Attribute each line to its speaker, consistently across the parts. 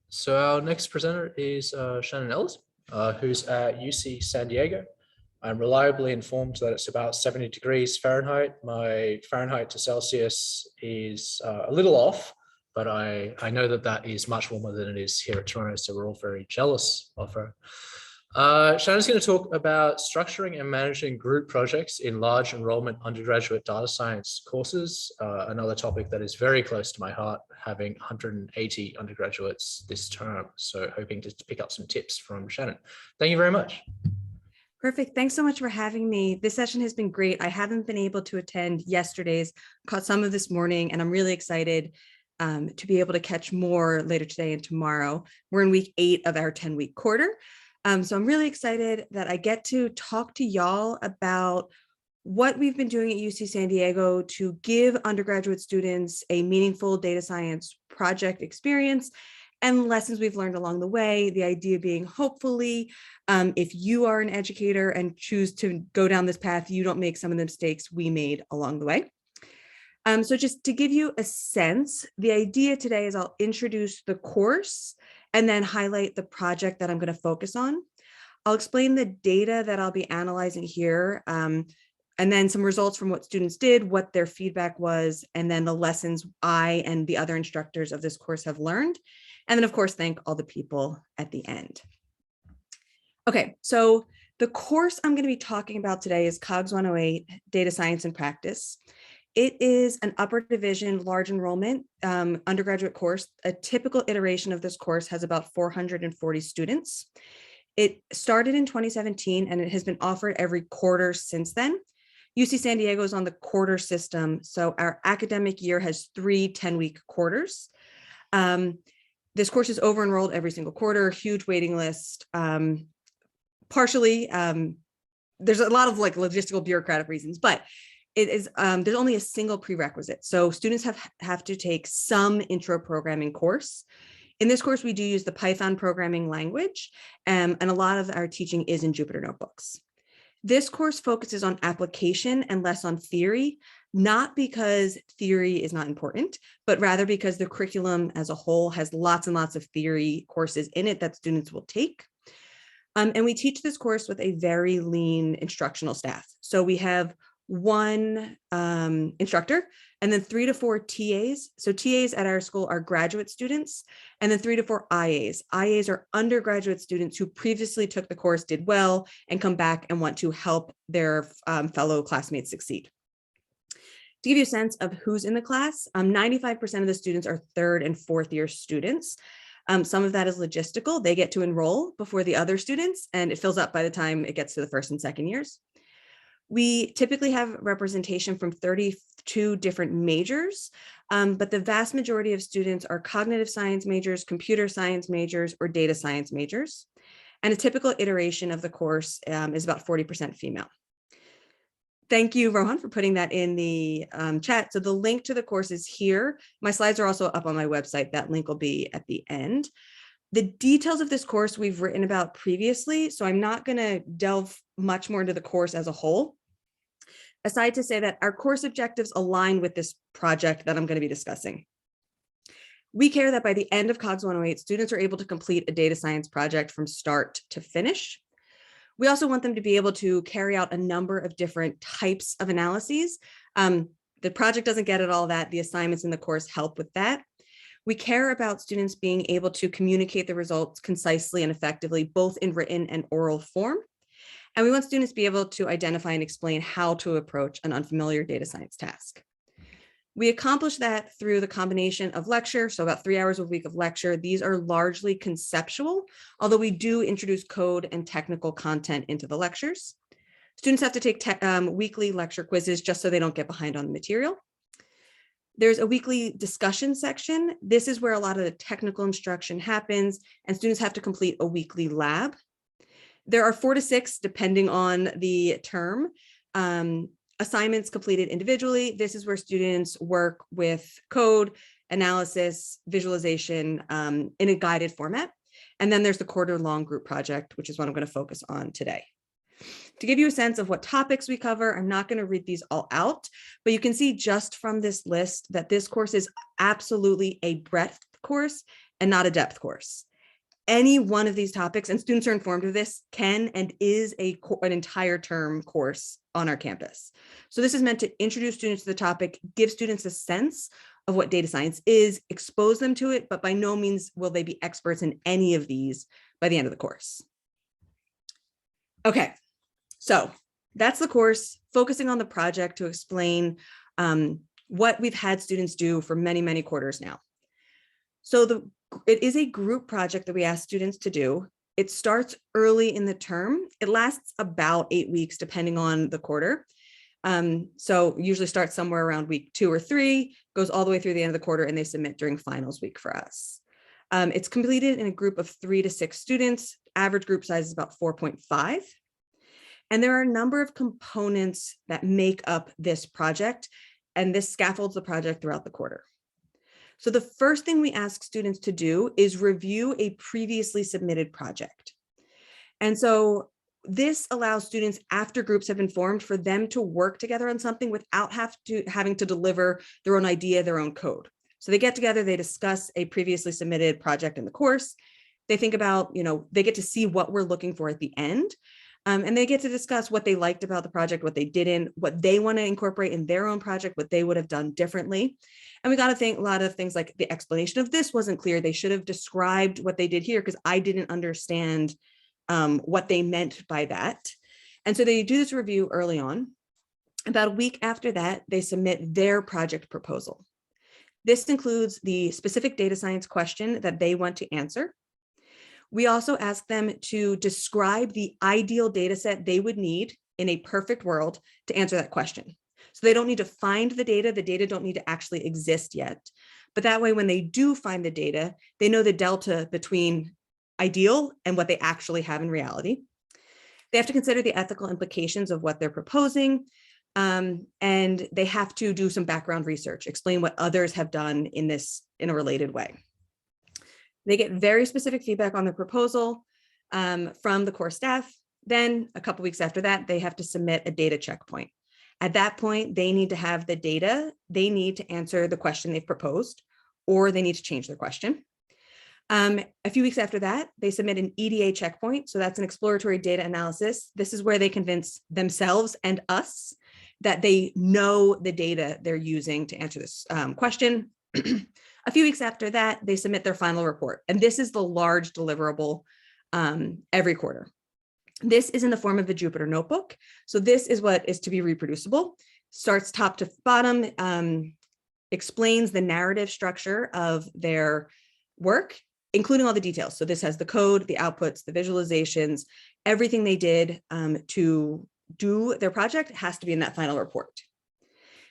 Speaker 1: So our next presenter is Shannon Ellis, who's at UC San Diego. I'm reliably informed that it's about 70 degrees Fahrenheit. My Fahrenheit to Celsius is a little off, but I know that that is much warmer than it is here at Toronto, so we're all very jealous of her. Shannon's going to talk about structuring and managing group projects in large enrollment undergraduate data science courses, another topic that is very close to my heart, having 180 undergraduates this term. So hoping to pick up some tips from Shannon. Thank you very much.
Speaker 2: Perfect. Thanks so much for having me. This session has been great. I haven't been able to attend yesterday's, caught some of this morning, and I'm really excited to be able to catch more later today and tomorrow. We're in week 8 of our 10-week quarter. So I'm really excited that I get to talk to y'all about what we've been doing at UC San Diego to give undergraduate students a meaningful data science project experience and lessons we've learned along the way. The idea being, hopefully, if you are an educator and choose to go down this path, you don't make some of the mistakes we made along the way. So just to give you a sense, the idea today is I'll introduce the course and then highlight the project that I'm going to focus on. I'll explain the data that I'll be analyzing here, and then some results from what students did, what their feedback was, and then the lessons I and the other instructors of this course have learned. And then, of course, thank all the people at the end. Okay, so the course I'm going to be talking about today is COGS 108, Data Science and Practice. It is an upper division, large enrollment undergraduate course. A typical iteration of this course has about 440 students. It started in 2017 and it has been offered every quarter since then. UC San Diego is on the quarter system, so our academic year has 3 10-week quarters. This course is over-enrolled every single quarter, huge waiting list. Partially, there's a lot of logistical bureaucratic reasons, but it is there's only a single prerequisite. So students have to take some intro programming course. In this course, we do use the Python programming language, and a lot of our teaching is in Jupyter Notebooks. This course focuses on application and less on theory, not because theory is not important, but rather because the curriculum as a whole has lots and lots of theory courses in it that students will take. And we teach this course with a very lean instructional staff. So we have 1 instructor and then 3 to 4 TAs. So TAs at our school are graduate students, and then 3 to 4 IAs. IAs are undergraduate students who previously took the course, did well, and come back and want to help their fellow classmates succeed. To give you a sense of who's in the class, 95% of the students are 3rd and 4th year students. Some of that is logistical. They get to enroll before the other students, and it fills up by the time it gets to the 1st and 2nd years. We typically have representation from 32 different majors, but the vast majority of students are cognitive science majors, computer science majors, or data science majors. And a typical iteration of the course is about 40% female. Thank you, Rohan, for putting that in the chat. So the link to the course is here. My slides are also up on my website. That link will be at the end. The details of this course we've written about previously, so I'm not going to delve much more into the course as a whole, aside to say that our course objectives align with this project that I'm going to be discussing. We care that by the end of COGS 108, students are able to complete a data science project from start to finish. We also want them to be able to carry out a number of different types of analyses. The project doesn't get at all that. The assignments in the course help with that. We care about students being able to communicate the results concisely and effectively, both in written and oral form. And we want students to be able to identify and explain how to approach an unfamiliar data science task. We accomplish that through the combination of lecture, so about 3 hours a week of lecture. These are largely conceptual, although we do introduce code and technical content into the lectures. Students have to take weekly lecture quizzes just so they don't get behind on the material. There's a weekly discussion section. This is where a lot of the technical instruction happens, and students have to complete a weekly lab. There are 4 to 6, depending on the term, assignments completed individually. This is where students work with code, analysis, visualization in a guided format. And then there's the quarter-long group project, which is what I'm going to focus on today. To give you a sense of what topics we cover, I'm not going to read these all out, but you can see just from this list that this course is absolutely a breadth course and not a depth course. Any one of these topics, and students are informed of this, can and is an entire term course on our campus. So this is meant to introduce students to the topic, give students a sense of what data science is, expose them to it, but by no means will they be experts in any of these by the end of the course. Okay, so that's the course, focusing on the project to explain what we've had students do for many, many quarters now. So it is a group project that we ask students to do. It starts early in the term. It lasts about 8 weeks, depending on the quarter. So usually starts somewhere around week 2 or 3, goes all the way through the end of the quarter, and they submit during finals week for us. It's completed in a group of 3 to 6 students. Average group size is about 4.5. And there are a number of components that make up this project, and this scaffolds the project throughout the quarter. So the first thing we ask students to do is review a previously submitted project. And so this allows students, after groups have been formed, for them to work together on something without having to deliver their own idea, their own code. So they get together, they discuss a previously submitted project in the course. They think about, they get to see what we're looking for at the end. And they get to discuss what they liked about the project, what they didn't, what they want to incorporate in their own project, what they would have done differently. And we got to think a lot of things like the explanation of this wasn't clear. They should have described what they did here because I didn't understand what they meant by that. And so they do this review early on. About a week after that, they submit their project proposal. This includes the specific data science question that they want to answer. We also ask them to describe the ideal data set they would need in a perfect world to answer that question. So they don't need to find the data don't need to actually exist yet. But that way, when they do find the data, they know the delta between ideal and what they actually have in reality. They have to consider the ethical implications of what they're proposing, and they have to do some background research, explain what others have done in a related way. They get very specific feedback on the proposal from the core staff. Then a couple weeks after that, they have to submit a data checkpoint. At that point, they need to have the data they need to answer the question they've proposed, or they need to change their question. A few weeks after that, they submit an EDA checkpoint. So that's an exploratory data analysis. This is where they convince themselves and us that they know the data they're using to answer this question. A few weeks after that, they submit their final report. And this is the large deliverable every quarter. This is in the form of a Jupyter notebook. So this is what is to be reproducible. Starts top to bottom, explains the narrative structure of their work, including all the details. So this has the code, the outputs, the visualizations, everything they did to do their project has to be in that final report.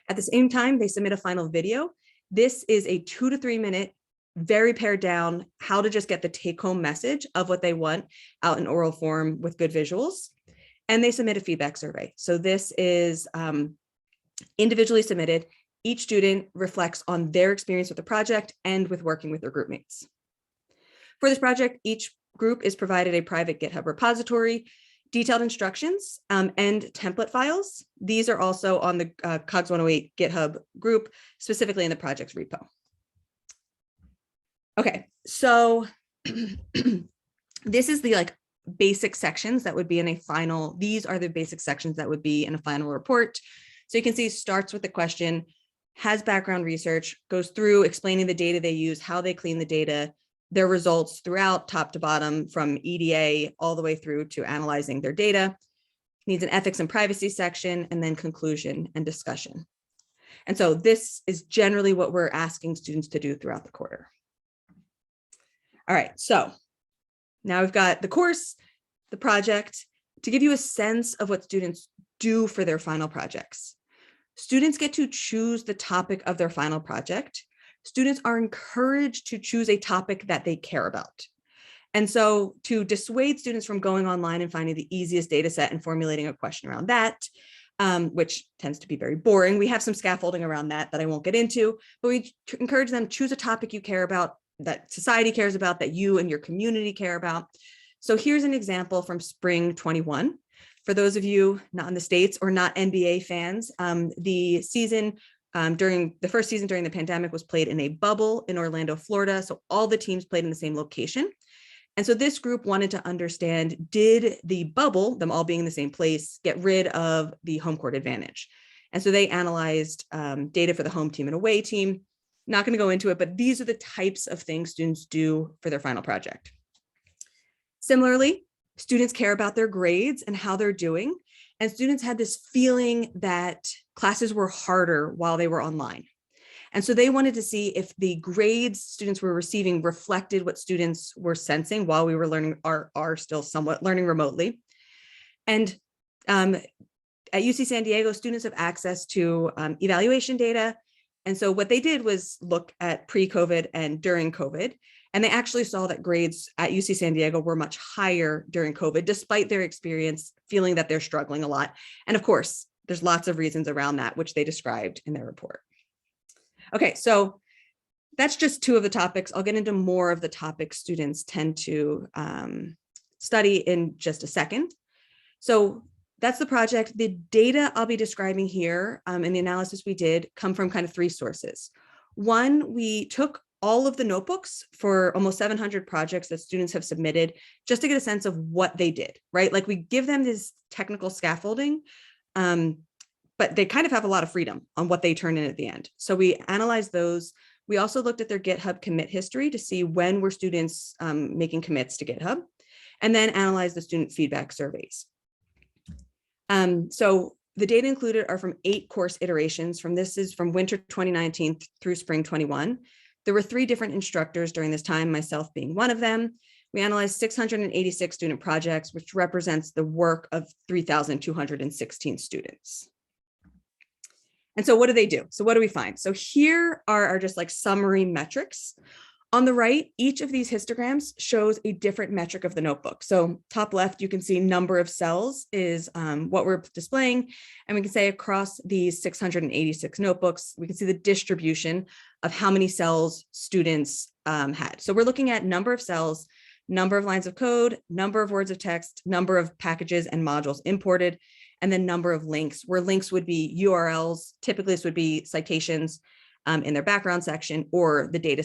Speaker 2: At the same time, they submit a final video. This is a 2 to 3 minute, very pared down, how to just get the take home message of what they want out in oral form with good visuals. And they submit a feedback survey. So this is individually submitted. Each student reflects on their experience with the project and with working with their group mates. For this project, each group is provided a private GitHub repository, detailed instructions, and template files. These are also on the COGS 108 GitHub group, specifically in the project's repo. Okay, so this is the basic sections that would be in a final. These are the basic sections that would be in a final report. So you can see starts with the question, has background research, goes through explaining the data they use, how they clean the data, their results throughout top to bottom from EDA all the way through to analyzing their data, needs an ethics and privacy section, and then conclusion and discussion. And so this is generally what we're asking students to do throughout the quarter. All right, so now we've got the course, the project, to give you a sense of what students do for their final projects. Students get to choose the topic of their final project. Students are encouraged to choose a topic that they care about. And so to dissuade students from going online and finding the easiest data set and formulating a question around that, which tends to be very boring, we have some scaffolding around that I won't get into, but we encourage them to choose a topic you care about, that society cares about, that you and your community care about. So here's an example from spring 21. For those of you not in the States or not NBA fans, the season during the first season during the pandemic was played in a bubble in Orlando, Florida. So all the teams played in the same location. And so this group wanted to understand, did the bubble, them all being in the same place, get rid of the home court advantage? And so they analyzed data for the home team and away team. Not going to go into it, but these are the types of things students do for their final project. Similarly, students care about their grades and how they're doing. And students had this feeling that classes were harder while they were online. And so they wanted to see if the grades students were receiving reflected what students were sensing while we were learning, are still somewhat learning remotely. And at UC San Diego, students have access to evaluation data. And so what they did was look at pre-COVID and during COVID. And they actually saw that grades at UC San Diego were much higher during COVID, despite their experience feeling that they're struggling a lot. And of course, there's lots of reasons around that, which they described in their report. Okay, so that's just two of the topics. I'll get into more of the topics students tend to study in just a second. So that's the project. The data I'll be describing here and the analysis we did come from kind of three sources. One, we took all of the notebooks for almost 700 projects that students have submitted just to get a sense of what they did, right? Like we give them this technical scaffolding, but they kind of have a lot of freedom on what they turn in at the end. So we analyzed those. We also looked at their GitHub commit history to see when were students making commits to GitHub, and then analyzed the student feedback surveys. So the data included are from 8 course iterations. This is from winter 2019 through spring 21. There were 3 different instructors during this time, myself being one of them. We analyzed 686 student projects, which represents the work of 3,216 students. And so what do they do? So what do we find? So here are just like summary metrics. On the right, each of these histograms shows a different metric of the notebook. So top left, you can see number of cells is what we're displaying. And we can say across these 686 notebooks, we can see the distribution of how many cells students had. So we're looking at number of cells, number of lines of code, number of words of text, number of packages and modules imported, and then number of links, where links would be URLs. Typically, this would be citations in their background section, or the data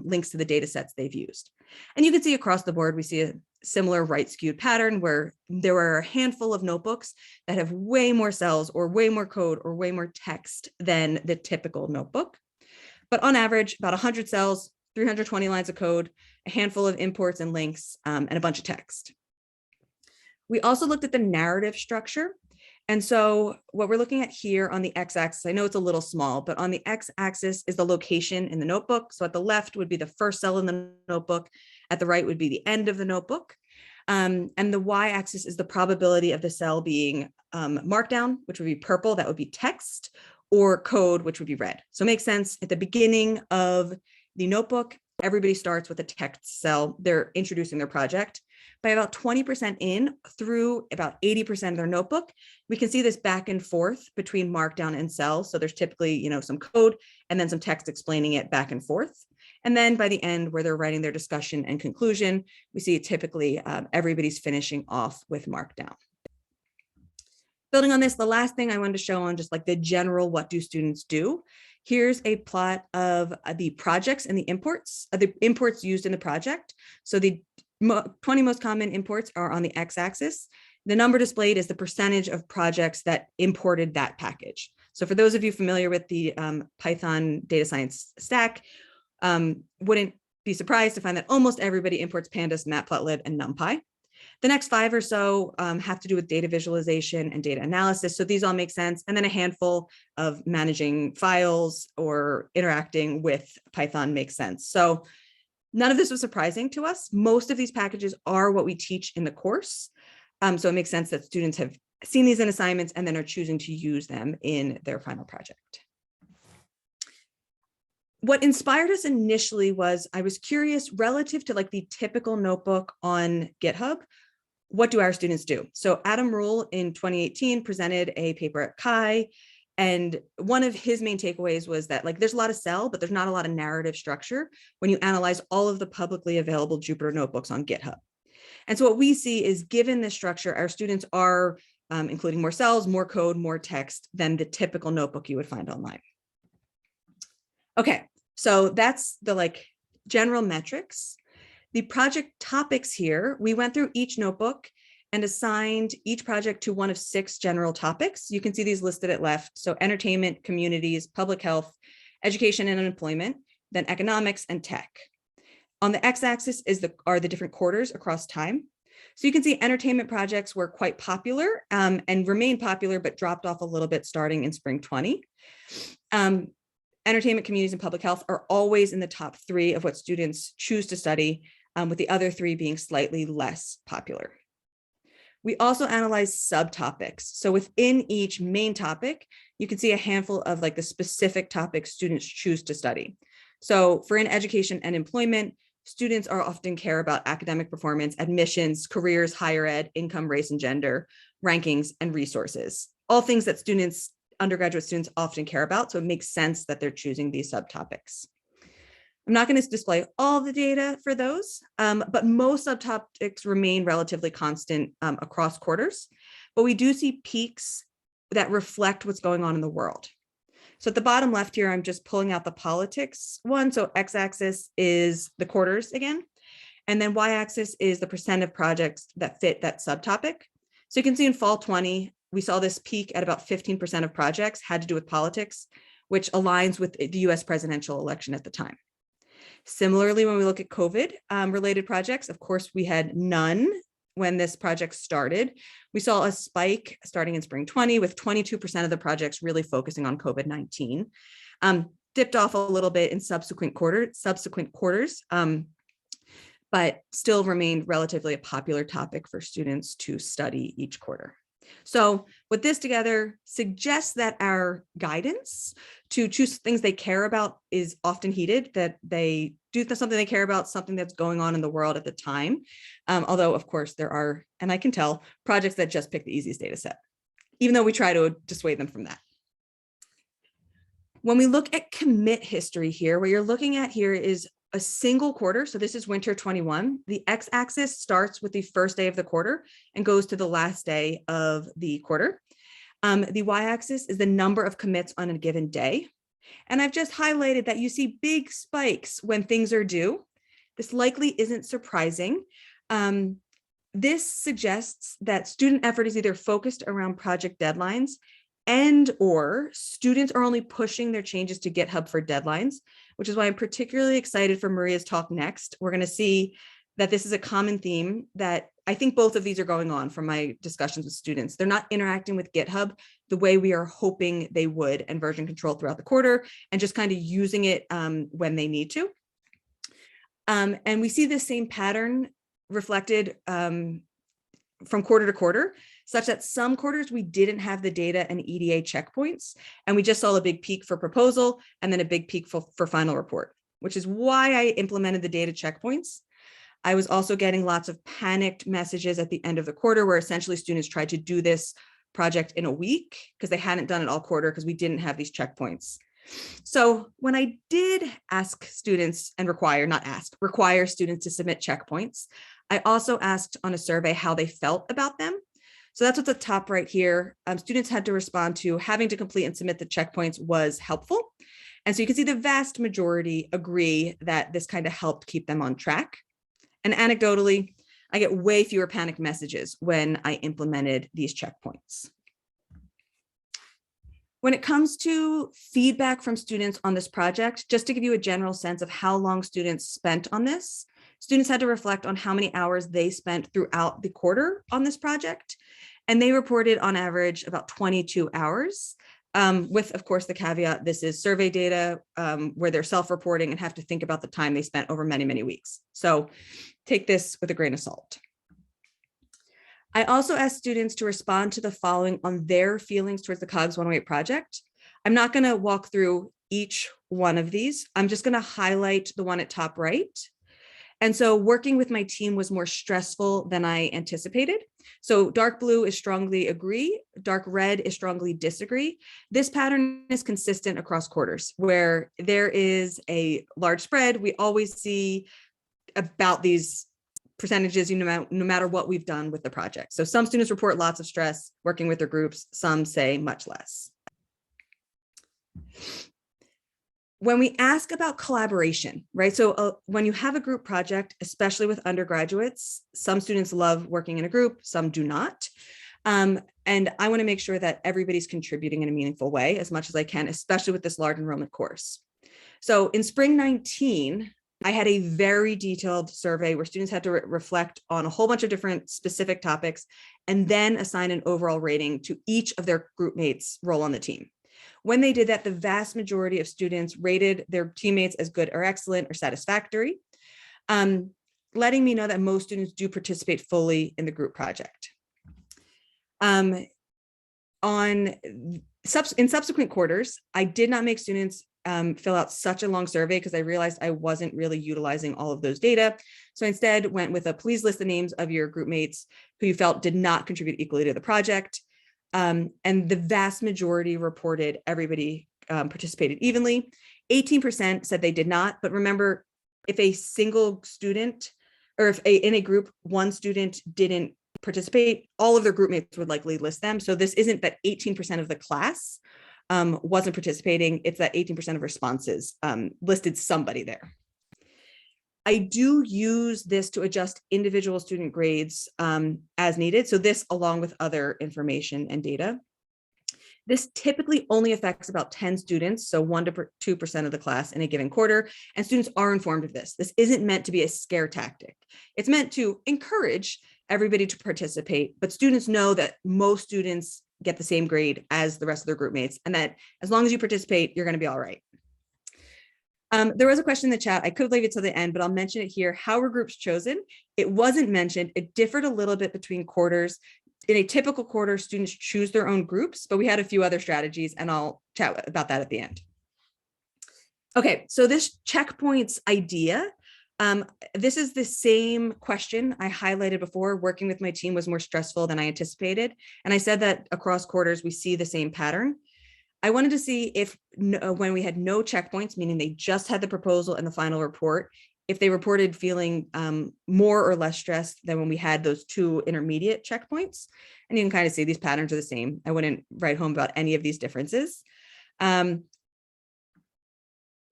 Speaker 2: links to the data sets they've used. And you can see across the board, we see a similar right skewed pattern where there are a handful of notebooks that have way more cells or way more code or way more text than the typical notebook. But on average, about 100 cells, 320 lines of code, a handful of imports and links, and a bunch of text. We also looked at the narrative structure. And so what we're looking at here on the x-axis, I know it's a little small, but on the x-axis is the location in the notebook. So at the left would be the first cell in the notebook. At the right would be the end of the notebook. And the y-axis is the probability of the cell being markdown, which would be purple, that would be text, or code, which would be red. So it makes sense. At the beginning of the notebook, everybody starts with a text cell. They're introducing their project. By about 20% in through about 80% of their notebook, we can see this back and forth between markdown and cells. So there's typically, some code and then some text explaining it back and forth. And then by the end, where they're writing their discussion and conclusion, we see typically everybody's finishing off with markdown. Building on this, the last thing I wanted to show on just like the general, what do students do? Here's a plot of the projects and the imports used in the project. So the 20 most common imports are on the x-axis. The number displayed is the percentage of projects that imported that package. So for those of you familiar with the Python data science stack, wouldn't be surprised to find that almost everybody imports pandas, matplotlib, and numpy. The next 5 or so have to do with data visualization and data analysis. So these all make sense. And then a handful of managing files or interacting with Python makes sense. So none of this was surprising to us. Most of these packages are what we teach in the course. So it makes sense that students have seen these in assignments and then are choosing to use them in their final project. What inspired us initially was I was curious relative to like the typical notebook on GitHub, what do our students do? So Adam Rule in 2018 presented a paper at Chi, and one of his main takeaways was that like there's a lot of cell, but there's not a lot of narrative structure when you analyze all of the publicly available Jupyter notebooks on GitHub. And so what we see is, given this structure, our students are including more cells, more code, more text than the typical notebook you would find online. Okay, so that's the like general metrics. The project topics here, we went through each notebook and assigned each project to one of 6 general topics. You can see these listed at left. So entertainment, communities, public health, education and employment, then economics and tech. On the x-axis are the different quarters across time. So you can see entertainment projects were quite popular and remain popular, but dropped off a little bit starting in spring 20. Entertainment, communities, and public health are always in the top 3 of what students choose to study, with the other 3 being slightly less popular. We also analyze subtopics. So within each main topic, you can see a handful of like the specific topics students choose to study. So for in education and employment, students are often care about academic performance, admissions, careers, higher ed, income, race, and gender, rankings, and resources. All things that undergraduate students often care about. So it makes sense that they're choosing these subtopics. I'm not going to display all the data for those, but most subtopics remain relatively constant across quarters, but we do see peaks that reflect what's going on in the world. So at the bottom left here, I'm just pulling out the politics one. So x-axis is the quarters again, and then y-axis is the percent of projects that fit that subtopic. So you can see in fall 20, we saw this peak at about 15% of projects had to do with politics, which aligns with the US presidential election at the time. Similarly, when we look at COVID related projects, of course, we had none when this project started. We saw a spike starting in spring 20 with 22% of the projects really focusing on COVID-19. Dipped off a little bit in subsequent quarters, but still remained relatively a popular topic for students to study each quarter. So with this together suggests that our guidance to choose things they care about is often heeded, that they do something they care about, something that's going on in the world at the time. Although of course there are, and I can tell, projects that just pick the easiest data set, even though we try to dissuade them from that. When we look at commit history here, what you're looking at here is a single quarter. So this is winter 21. The x-axis starts with the first day of the quarter and goes to the last day of the quarter. The y-axis is the number of commits on a given day. And I've just highlighted that you see big spikes when things are due. This likely isn't surprising. This suggests that student effort is either focused around project deadlines and/or students are only pushing their changes to GitHub for deadlines, which is why I'm particularly excited for Maria's talk next. We're going to see that this is a common theme that I think both of these are going on from my discussions with students. They're not interacting with GitHub the way we are hoping they would and version control throughout the quarter and just kind of using it when they need to. And we see the same pattern reflected from quarter to quarter, such that some quarters we didn't have the data and EDA checkpoints, and we just saw a big peak for proposal and then a big peak for final report, which is why I implemented the data checkpoints. I was also getting lots of panicked messages at the end of the quarter where essentially students tried to do this project in a week because they hadn't done it all quarter because we didn't have these checkpoints. So when I did ask students and require students to submit checkpoints, I also asked on a survey how they felt about them. So that's what's at the top right here. Students had to respond to having to complete and submit the checkpoints was helpful. And so you can see the vast majority agree that this kind of helped keep them on track. And anecdotally, I get way fewer panic messages when I implemented these checkpoints. When it comes to feedback from students on this project, just to give you a general sense of how long students spent on this, students had to reflect on how many hours they spent throughout the quarter on this project. And they reported on average about 22 hours, with, of course, the caveat, this is survey data where they're self-reporting and have to think about the time they spent over many, many weeks. So take this with a grain of salt. I also asked students to respond to the following on their feelings towards the COGS 108 project. I'm not going to walk through each one of these. I'm just going to highlight the one at top right. And so working with my team was more stressful than I anticipated. So dark blue is strongly agree, dark red is strongly disagree. This pattern is consistent across quarters where there is a large spread. We always see about these percentages, no matter what we've done with the project. So some students report lots of stress working with their groups, some say much less. When we ask about collaboration, right? So when you have a group project, especially with undergraduates, some students love working in a group, some do not. And I want to make sure that everybody's contributing in a meaningful way as much as I can, especially with this large enrollment course. So in spring 19, I had a very detailed survey where students had to reflect on a whole bunch of different specific topics and then assign an overall rating to each of their group mates' role on the team. When they did that, the vast majority of students rated their teammates as good or excellent or satisfactory, letting me know that most students do participate fully in the group project. In subsequent quarters, I did not make students fill out such a long survey because I realized I wasn't really utilizing all of those data. So I instead went with a please list the names of your group mates who you felt did not contribute equally to the project. And the vast majority reported everybody participated evenly. 18% said they did not, but remember, if a single student or if in a group, one student didn't participate, all of their group mates would likely list them. So this isn't that 18% of the class wasn't participating, it's that 18% of responses listed somebody there. I do use this to adjust individual student grades as needed. So this along with other information and data. This typically only affects about 10 students, so 1 to 2% of the class in a given quarter, and students are informed of this. This isn't meant to be a scare tactic. It's meant to encourage everybody to participate, but students know that most students get the same grade as the rest of their group mates, and that as long as you participate, you're going to be all right. There was a question in the chat. I could leave it to the end, but I'll mention it here. How were groups chosen? It wasn't mentioned. It differed a little bit between quarters. In a typical quarter, students choose their own groups, but we had a few other strategies, and I'll chat about that at the end. Okay, so this checkpoints idea, this is the same question I highlighted before. Working with my team was more stressful than I anticipated. And I said that across quarters, we see the same pattern. I wanted to see if when we had no checkpoints, meaning they just had the proposal and the final report, if they reported feeling more or less stressed than when we had those 2 intermediate checkpoints. And you can kind of see these patterns are the same. I wouldn't write home about any of these differences. I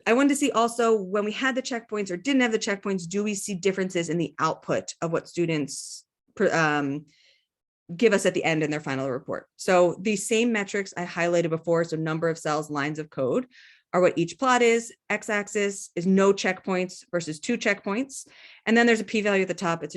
Speaker 2: wanted to see also when we had the checkpoints or didn't have the checkpoints, do we see differences in the output of what students give us at the end in their final report? So these same metrics I highlighted before, so number of cells, lines of code, are what each plot is. X-axis is no checkpoints versus 2 checkpoints. And then there's a p-value at the top. It's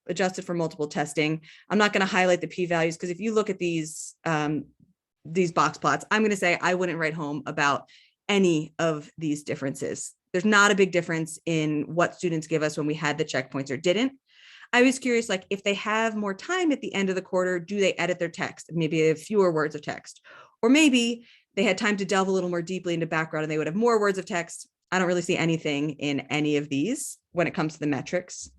Speaker 2: adjusted for multiple testing. I'm not going to highlight the p-values because if you look at these box plots, I'm going to say I wouldn't write home about any of these differences. There's not a big difference in what students give us when we had the checkpoints or didn't. I was curious, like if they have more time at the end of the quarter, do they edit their text? Maybe they have fewer words of text, or maybe they had time to delve a little more deeply into background and they would have more words of text. I don't really see anything in any of these when it comes to the metrics.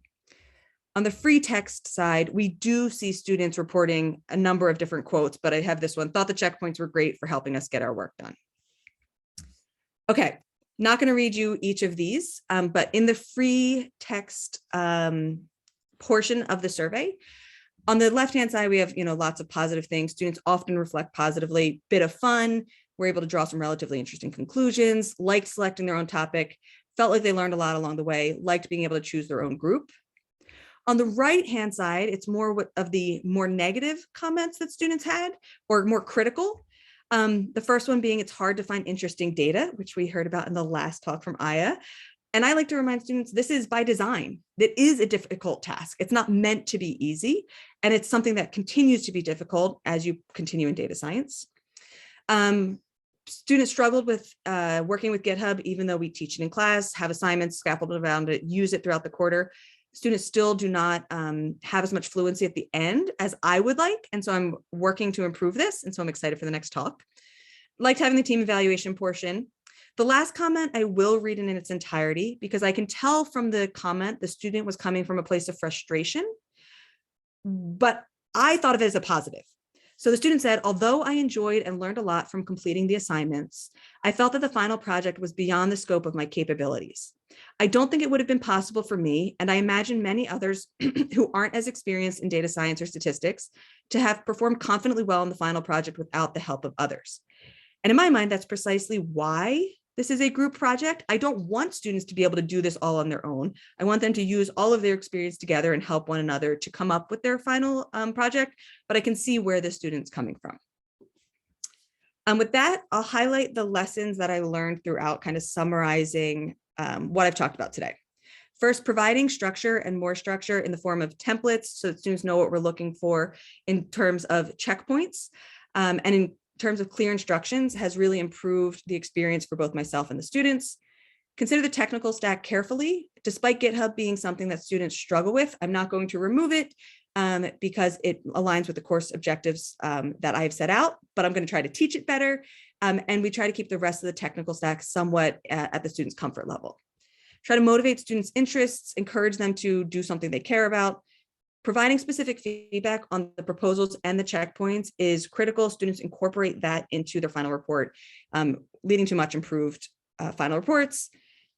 Speaker 2: On the free text side, we do see students reporting a number of different quotes, but I have this one, thought the checkpoints were great for helping us get our work done. Okay, not going to read you each of these, but in the free text portion of the survey, on the left-hand side, we have lots of positive things. Students often reflect positively, bit of fun. We're able to draw some relatively interesting conclusions, liked selecting their own topic, felt like they learned a lot along the way, liked being able to choose their own group. On the right-hand side, it's more of the more negative comments that students had, or more critical. The first one being it's hard to find interesting data, which we heard about in the last talk from Aya. And I like to remind students, this is by design. It is a difficult task. It's not meant to be easy. And it's something that continues to be difficult as you continue in data science. Students struggled with working with GitHub, even though we teach it in class, have assignments scaffolded around it, use it throughout the quarter. Students still do not have as much fluency at the end as I would like. And so I'm working to improve this. And so I'm excited for the next talk. Liked having the team evaluation portion. The last comment I will read in its entirety because I can tell from the comment the student was coming from a place of frustration, but I thought of it as a positive. So the student said, although I enjoyed and learned a lot from completing the assignments, I felt that the final project was beyond the scope of my capabilities. I don't think it would have been possible for me, and I imagine many others who aren't as experienced in data science or statistics, to have performed confidently well in the final project without the help of others. And in my mind, that's precisely why This is a group project. I don't want students to be able to do this all on their own. I want them to use all of their experience together and help one another to come up with their final project, but I can see where the student's coming from. With that, I'll highlight the lessons that I learned throughout, kind of summarizing what I've talked about today. First, providing structure and more structure in the form of templates so that students know what we're looking for in terms of checkpoints, and in terms of clear instructions has really improved the experience for both myself and the students. Consider the technical stack carefully. Despite GitHub being something that students struggle with, I'm not going to remove it because it aligns with the course objectives that I've set out, but I'm going to try to teach it better. And we try to keep the rest of the technical stack somewhat at the student's comfort level. Try to motivate students' interests, encourage them to do something they care about. Providing specific feedback on the proposals and the checkpoints is critical. Students incorporate that into their final report, leading to much improved final reports.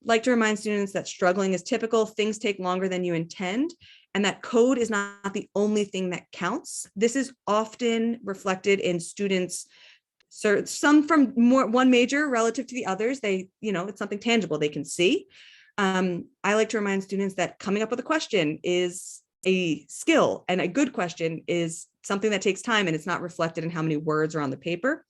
Speaker 2: Like to remind students that struggling is typical, things take longer than you intend, and that code is not the only thing that counts. This is often reflected in students, some from one major relative to the others. It's something tangible they can see. I like to remind students that coming up with a question is a skill, and a good question is something that takes time, and it's not reflected in how many words are on the paper.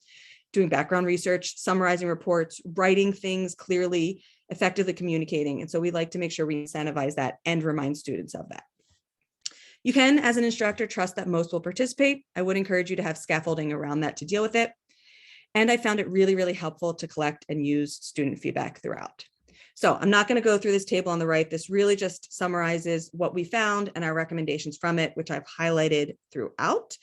Speaker 2: Doing background research, summarizing reports, writing things clearly, effectively communicating. And so we like to make sure we incentivize that and remind students of that. You can, as an instructor, trust that most will participate. I would encourage you to have scaffolding around that to deal with it. And I found it really, really helpful to collect and use student feedback throughout. So I'm not going to go through this table on the right. This really just summarizes what we found and our recommendations from it, which I've highlighted throughout.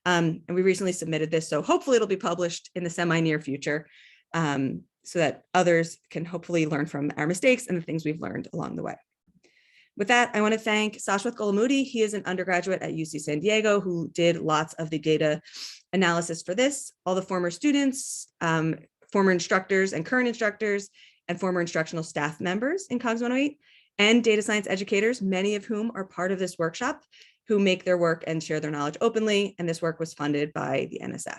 Speaker 2: And we recently submitted this, so hopefully it'll be published in the semi-near future so that others can hopefully learn from our mistakes and the things we've learned along the way. With that, I want to thank Sashwath Golamudi. He is an undergraduate at UC San Diego who did lots of the data analysis for this. All the former students, former instructors and current instructors, and former instructional staff members in COGS 108, and data science educators, many of whom are part of this workshop, who make their work and share their knowledge openly. And this work was funded by the NSF.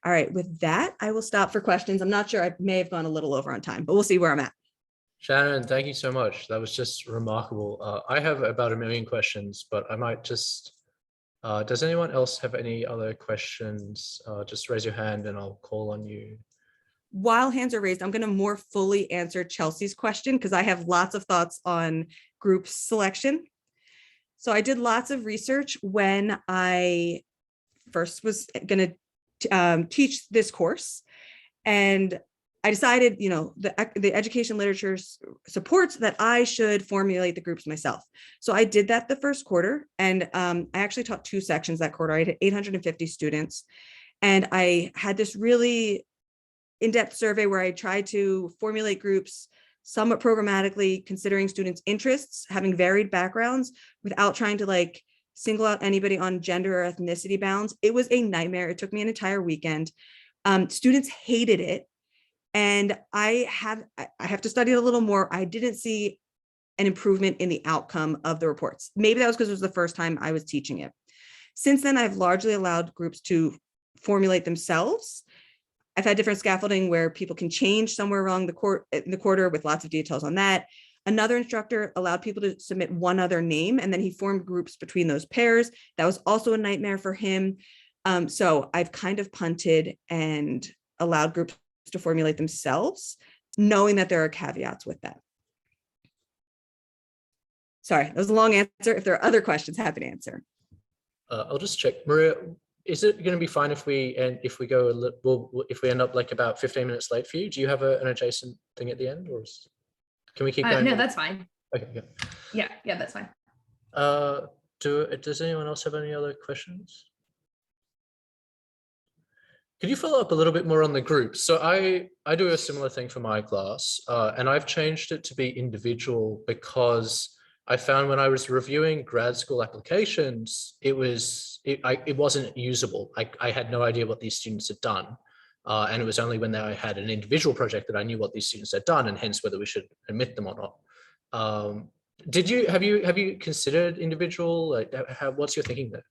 Speaker 2: All right, with that, I will stop for questions. I'm not sure, I may have gone a little over on time, but we'll see where I'm at.
Speaker 1: Shannon, thank you so much. That was just remarkable. I have about 1 million questions, but I might just, does anyone else have any other questions? Just raise your hand and I'll call on you.
Speaker 2: While hands are raised, I'm going to more fully answer Chelsea's question because I have lots of thoughts on group selection. So I did lots of research when I first was going to teach this course, and I decided, the education literature supports that I should formulate the groups myself. So I did that the first quarter, and I actually taught 2 sections that quarter. I had 850 students, and I had this really in-depth survey where I tried to formulate groups somewhat programmatically, considering students' interests, having varied backgrounds, without trying to single out anybody on gender or ethnicity bounds. It was a nightmare. It took me an entire weekend. Students hated it. And I have to study it a little more. I didn't see an improvement in the outcome of the reports. Maybe that was because it was the first time I was teaching it. Since then, I've largely allowed groups to formulate themselves. I've had different scaffolding where people can change somewhere along the quarter with lots of details on that. Another instructor allowed people to submit one other name, and then he formed groups between those pairs. That was also a nightmare for him. So I've kind of punted and allowed groups to formulate themselves, knowing that there are caveats with that. Sorry, that was a long answer. If there are other questions, happy to answer.
Speaker 1: I'll just check. Maria, is it going to be fine if we if we end up about 15 minutes late for you? Do you have an adjacent thing at the end, or can we keep going?
Speaker 3: No, that's fine.
Speaker 1: Okay,
Speaker 3: Yeah, that's fine.
Speaker 1: Does anyone else have any other questions? Could you follow up a little bit more on the groups? So I do a similar thing for my class, and I've changed it to be individual because I found when I was reviewing grad school applications, it wasn't usable. I had no idea what these students had done. And it was only when I had an individual project that I knew what these students had done, and hence whether we should admit them or not. Have you considered individual? What's your thinking there?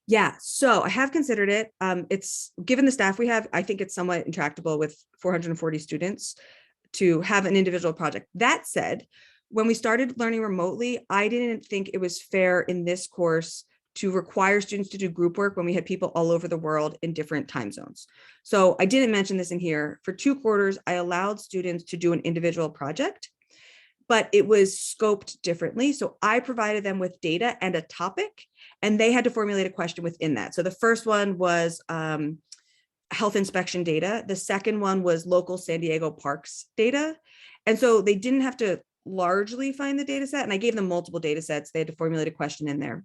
Speaker 2: Yeah, so I have considered it. It's given the staff we have, I think it's somewhat intractable with 440 students to have an individual project. That said, when we started learning remotely, I didn't think it was fair in this course to require students to do group work when we had people all over the world in different time zones. So I didn't mention this in here. For 2 quarters, I allowed students to do an individual project, but it was scoped differently. So I provided them with data and a topic, and they had to formulate a question within that. So the first one was health inspection data. The second one was local San Diego parks data. And so they didn't have to largely find the data set, and I gave them multiple data sets. They had to formulate a question in there.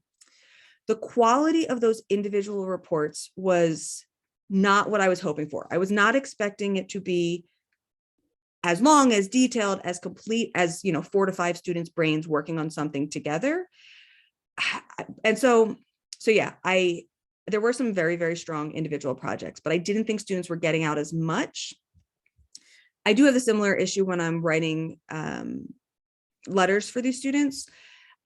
Speaker 2: The quality of those individual reports was not what I was hoping for. I was not expecting it to be as long, as detailed, as complete as, 4 to 5 students' brains working on something together. And so yeah, there were some very, very strong individual projects, but I didn't think students were getting out as much. I do have a similar issue when I'm writing letters for these students.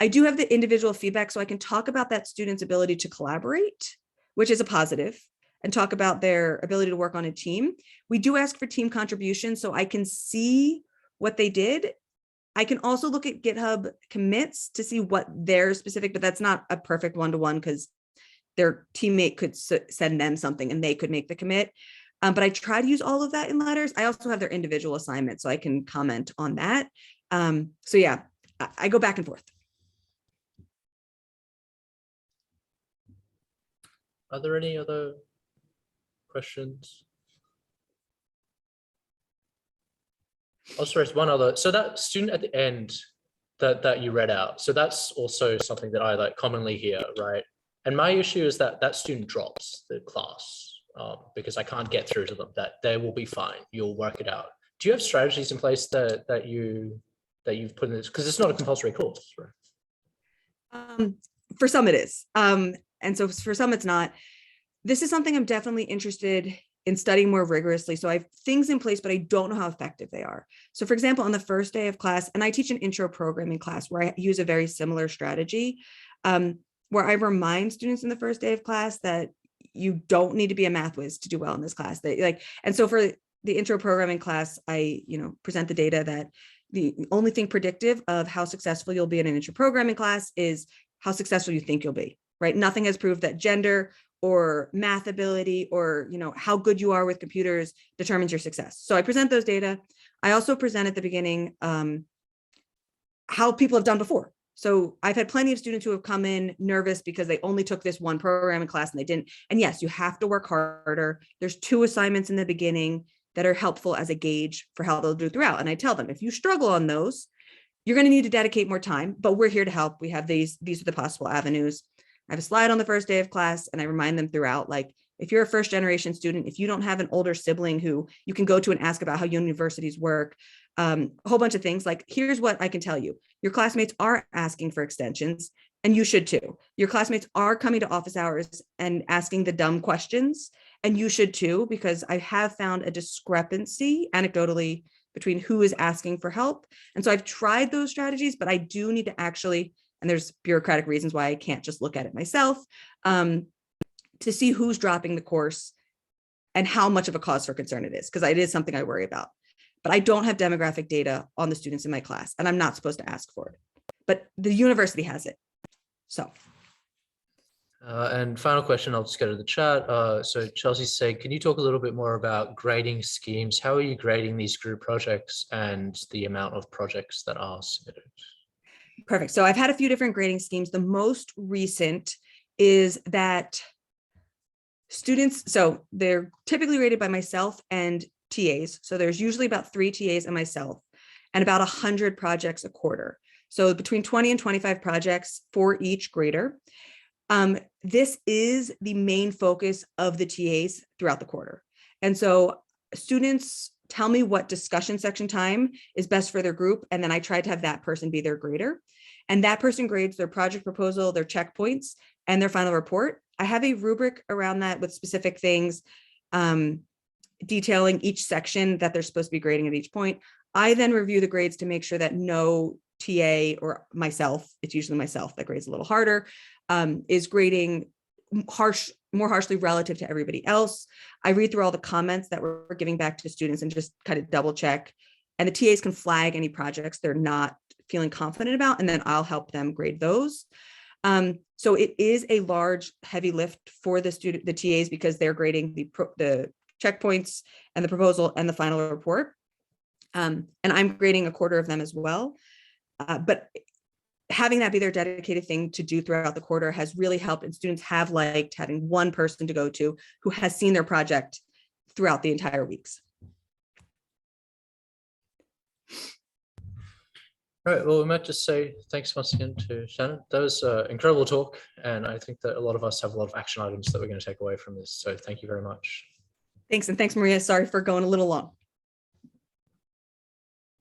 Speaker 2: I do have the individual feedback, so I can talk about that student's ability to collaborate, which is a positive, and talk about their ability to work on a team. We do ask for team contributions, so I can see what they did. I can also look at GitHub commits to see what their specific, but that's not a perfect one-to-one because their teammate could send them something and they could make the commit. But I try to use all of that in letters. I also have their individual assignments, so I can comment on that. So yeah, I go back and forth.
Speaker 1: Are there any other questions? Oh, sorry, one other. So that student at the end that you read out, so that's also something that I commonly hear, right? And my issue is that that student drops the class because I can't get through to them. That they will be fine. You'll work it out. Do you have strategies in place that you've put in this? Because it's not a compulsory course, right?
Speaker 2: For some it is. And so for some it's not. This is something I'm definitely interested in studying more rigorously. So I have things in place, but I don't know how effective they are. So for example, on the first day of class, and I teach an intro programming class where I use a very similar strategy, where I remind students in the first day of class that you don't need to be a math whiz to do well in this class. And so for the intro programming class, I present the data that the only thing predictive of how successful you'll be in an intro programming class is how successful you think you'll be, right? Nothing has proved that gender or math ability or how good you are with computers determines your success. So I present those data. I also present at the beginning how people have done before. So I've had plenty of students who have come in nervous because they only took this one programming class and they didn't. And yes, you have to work harder. There's 2 assignments in the beginning that are helpful as a gauge for how they'll do throughout. And I tell them, if you struggle on those, you're going to need to dedicate more time, but we're here to help. We have these are the possible avenues. I have a slide on the first day of class and I remind them throughout, if you're a first generation student, if you don't have an older sibling who you can go to and ask about how universities work, a whole bunch of things, here's what I can tell you. Your classmates are asking for extensions and you should too. Your classmates are coming to office hours and asking the dumb questions and you should too, because I have found a discrepancy anecdotally between who is asking for help. And so I've tried those strategies, but I do need to actually, and there's bureaucratic reasons why I can't just look at it myself, to see who's dropping the course and how much of a cause for concern it is, because it is something I worry about. But I don't have demographic data on the students in my class, and I'm not supposed to ask for it. But the university has it. So.
Speaker 1: And final question, I'll just go to the chat. So Chelsea said, can you talk a little bit more about grading schemes? How are you grading these group projects and the amount of projects that are submitted?
Speaker 2: Perfect. So I've had a few different grading schemes. The most recent is that students, so they're typically rated by myself and TAs. So there's usually about 3 TAs and myself and about 100 projects a quarter. So between 20 and 25 projects for each grader. This is the main focus of the TAs throughout the quarter. And so students tell me what discussion section time is best for their group. And then I try to have that person be their grader. And that person grades their project proposal, their checkpoints, and their final report. I have a rubric around that with specific things, detailing each section that they're supposed to be grading at each point. I then review the grades to make sure that no TA or myself, it's usually myself that grades a little harder, is grading more harshly relative to everybody else. I read through all the comments that we're giving back to students and just kind of double check. And the TAs can flag any projects they're not feeling confident about, and then I'll help them grade those. So it is a large, heavy lift for the TAs, because they're grading the checkpoints and the proposal and the final report. And I'm grading a quarter of them as well. But having that be their dedicated thing to do throughout the quarter has really helped, and students have liked having one person to go to who has seen their project throughout the entire weeks.
Speaker 1: Right, well, we might just say thanks once again to Shannon. That was an incredible talk, and I think that a lot of us have a lot of action items that we're going to take away from this. So thank you very much.
Speaker 2: Thanks, and thanks, Maria. Sorry for going a little long.